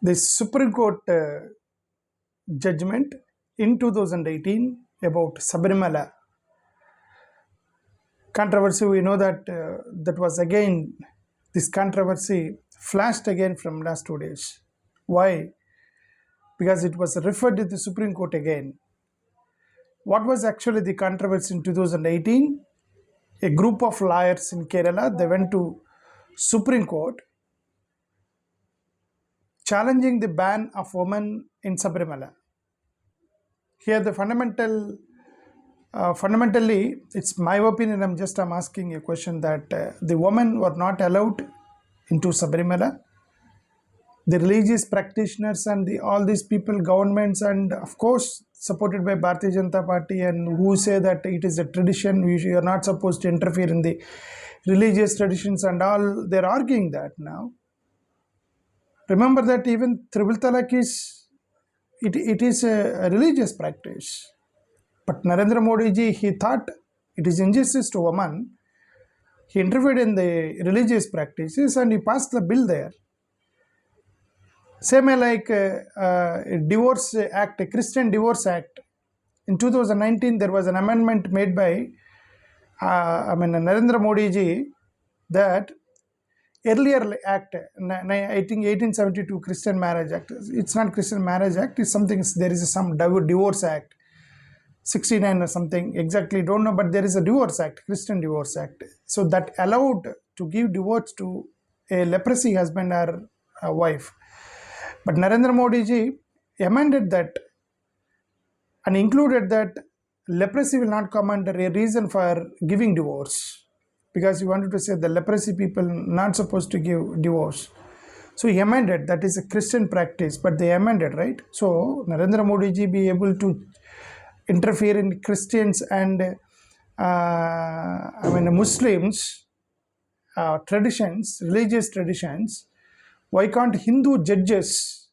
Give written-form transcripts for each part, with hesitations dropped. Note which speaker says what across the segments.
Speaker 1: the Supreme Court judgment in 2018 about Sabarimala controversy. We know that that was again, this controversy flashed again from last 2 days. Why? Because it was referred to the Supreme Court again. What was actually the controversy in 2018? A group of lawyers in Kerala, they went to Supreme Court challenging the ban of women in Sabarimala. Here the fundamentally, it's my opinion, I'm asking a question that the women were not allowed into Sabarimala. The religious practitioners and all these people, governments, and of course supported by Bharatiya Janata Party, and who say that it is a tradition, you are not supposed to interfere in the religious traditions and all, they're arguing that now. Remember that even Triple Talaq is, it is a religious practice. But Narendra Modi ji, he thought it is injustice to women. He interfered in the religious practices and he passed the bill there. Same like Divorce Act, a Christian Divorce Act. In 2019, there was an amendment made by Narendra Modi ji, that earlier act, I think 1872 Christian Marriage Act. It's not Christian Marriage Act. It's something. There is some Divorce Act, 69 or something. Exactly don't know, but there is a Divorce Act, Christian Divorce Act. So that allowed to give divorce to a leprosy husband or a wife. But Narendra Modi ji amended that and included that leprosy will not come under a reason for giving divorce, because he wanted to say the leprosy people not supposed to give divorce. So he amended, that is a Christian practice, but they amended, right? So Narendra Modi ji be able to interfere in Christians and Muslims traditions, religious traditions. Why can't Hindu judges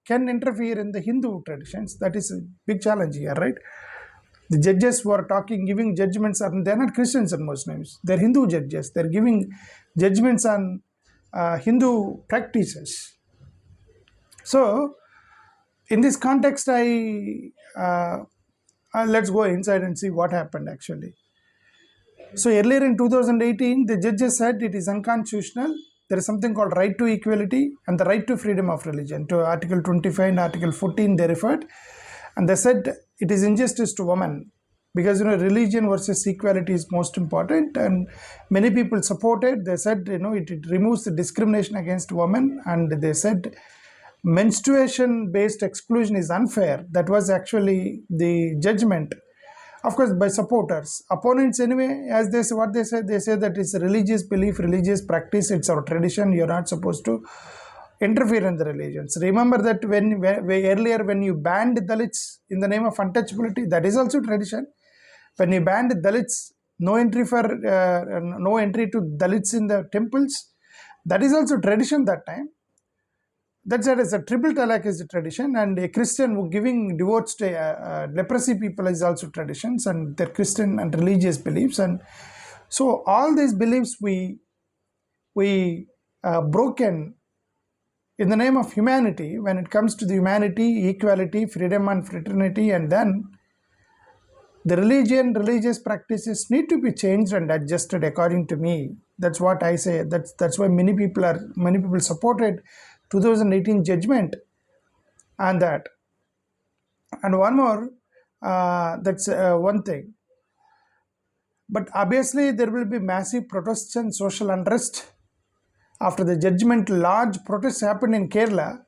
Speaker 1: can interfere in the Hindu traditions? That is a big challenge here, right? The judges who are giving judgments, they're not Christians and Muslims. They're Hindu judges. They're giving judgments on Hindu practices. So, in this context, let's go inside and see what happened actually. So, earlier in 2018, the judges said it is unconstitutional. There is something called right to equality and the right to freedom of religion. To Article 25 and Article 14, they referred. And they said it is injustice to women, because religion versus equality is most important, and many people supported. They said it removes the discrimination against women, and they said menstruation based exclusion is unfair. That was actually the judgment, of course, by supporters. Opponents anyway, as they say, what they say that it's a religious belief, religious practice, it's our tradition, you're not supposed to interfere in the religions. Remember that earlier when you banned Dalits in the name of untouchability, that is also tradition. When you banned Dalits, no entry to Dalits in the temples, that is also tradition that time. That's it, as a triple talaq is a tradition, and a Christian giving divorce to leprosy people is also traditions, and their Christian and religious beliefs. And so all these beliefs we broken in the name of humanity. When it comes to the humanity, equality, freedom and fraternity, and then the religious practices need to be changed and adjusted according to me. That's what I say. That's why many people supported 2018 judgment on that. And one more, that's one thing. But obviously there will be massive protests and social unrest. After the judgment, large protests happened in Kerala.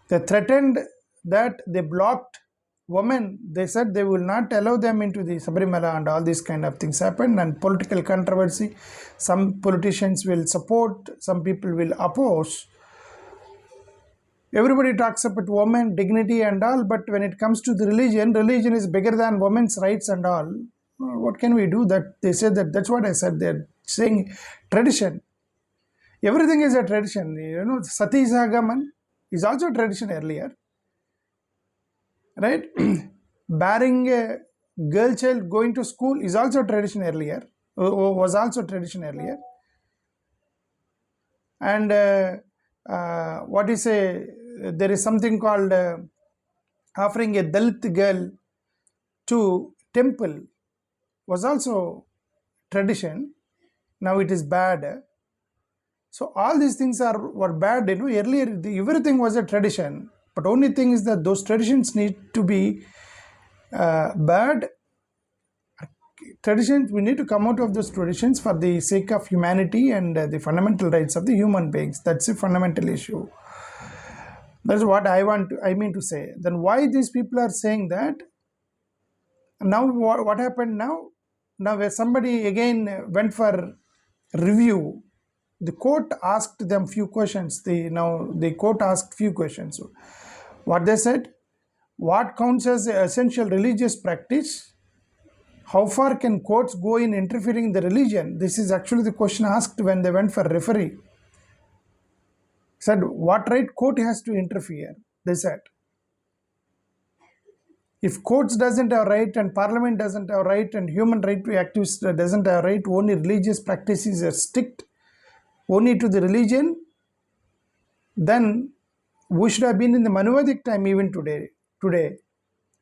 Speaker 1: They threatened that they blocked women. They said they will not allow them into the Sabarimala, and all these kind of things happened. And political controversy. Some politicians will support, some people will oppose. Everybody talks about women, dignity and all, but when it comes to the religion is bigger than women's rights and all. What can we do? That they said that. That's what I said. They're saying tradition. Everything is a tradition. Sati Sagaman is also a tradition earlier, right? Bearing a girl child going to school is also a tradition earlier, was also a tradition earlier. And what is a, there is something called offering a Dalit girl to temple was also tradition. Now it is bad. So all these things were bad. Earlier everything was a tradition, but only thing is that those traditions need to be bad traditions. We need to come out of those traditions for the sake of humanity and the fundamental rights of the human beings. That's a fundamental issue. That's what I mean to say. Then why these people are saying that? Now what happened now? Now where somebody again went for review, the court asked them few questions. The court asked few questions. What they said: what counts as essential religious practice? How far can courts go in interfering in the religion? This is actually the question asked when they went for referee. Said, what right court has to interfere? They said, if courts doesn't have right and parliament doesn't have right and human right to activists doesn't have right, only religious practices are strict only to the religion, then we should have been in the Manuvedic time even today.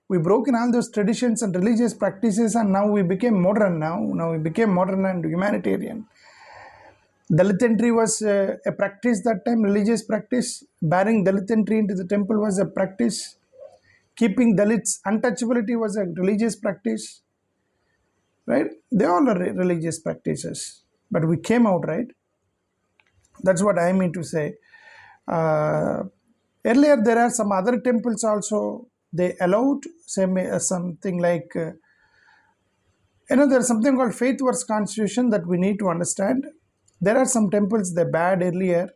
Speaker 1: We broken all those traditions and religious practices, and now we became modern. Now we became modern and humanitarian. Dalit entry was a practice that time, religious practice. Barring Dalit entry into the temple was a practice. Keeping Dalits untouchability was a religious practice. Right? They all are religious practices. But we came out, right? That's what I mean to say. Earlier, there are some other temples also. They allowed something like, there's something called faith versus constitution that we need to understand. There are some temples they banned earlier.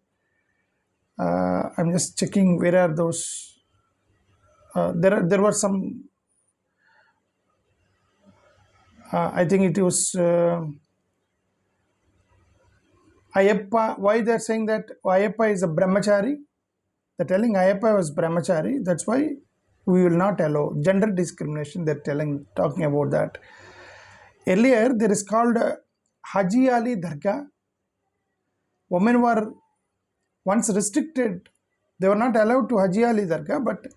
Speaker 1: I'm just checking where are those. There were some. I think it was Ayyappa. Why they're saying that Ayyappa is a brahmachari? They're telling Ayyappa was brahmachari. That's why we will not allow gender discrimination. They're talking about that. Earlier, there is called Haji Ali Dargah. Women were once restricted. They were not allowed to Haji Ali Dargah, but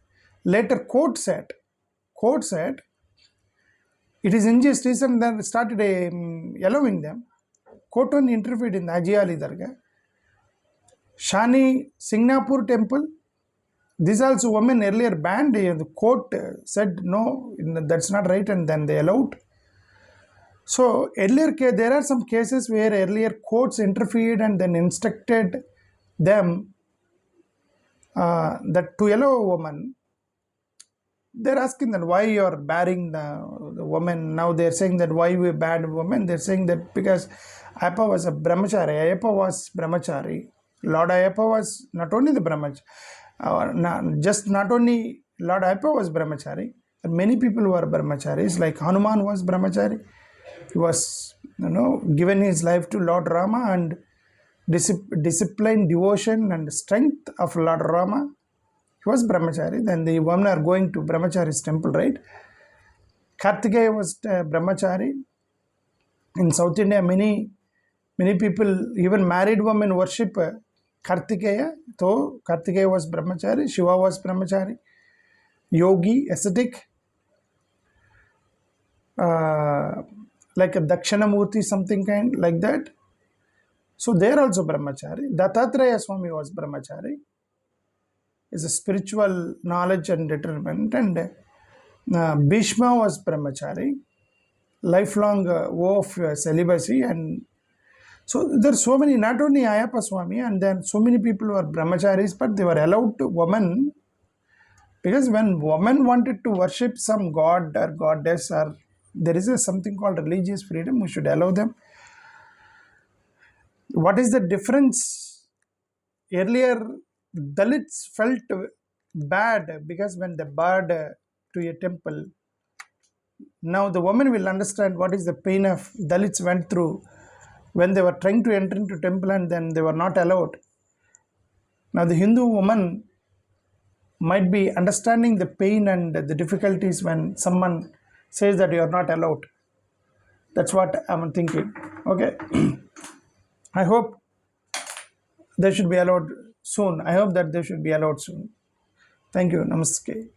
Speaker 1: later court said it is injustice and then started allowing them. Court only interfered in the Haji Ali Dargah. Shani Singnapur temple, these also women earlier banned. The court said no, that's not right, and then they allowed. So earlier there are some cases where earlier courts interfered and then instructed them that to allow a woman. They're asking that why you're barring the woman. Now they're saying that why we banned women. They're saying that because Ayyappa was a brahmachari. Ayyappa was brahmachari. Lord Ayyappa was not only the brahmachari, not only Lord Ayyappa was brahmachari, but many people were brahmacharis. Like Hanuman was brahmachari. He was, given his life to Lord Rama, and discipline, devotion, and strength of Lord Rama. He was brahmachari. Then the women are going to brahmachari's temple, right? Kartikeya was brahmachari. In South India, many people, even married women, worship Kartikeya. So Kartikeya was brahmachari. Shiva was brahmachari. Yogi, ascetic. Like a Dakshinamurti, something kind like that. So they are also brahmachari. Dattatreya Swami was brahmachari. Is a spiritual knowledge and determinant. And Bhishma was brahmachari. Lifelong vow of celibacy. And so there are so many, not only Ayyappa Swami, and then so many people were brahmacharis, but they were allowed to women. Because when women wanted to worship some god or goddess, or there is something called religious freedom, we should allow them. What is the difference? Earlier, Dalits felt bad because when they barred to a temple, now the woman will understand what is the pain of Dalits went through when they were trying to enter into temple and then they were not allowed. Now the Hindu woman might be understanding the pain and the difficulties when someone says that you are not allowed. That's what I'm thinking. Okay. I hope they should be allowed soon. I hope that they should be allowed soon. Thank you. Namaste.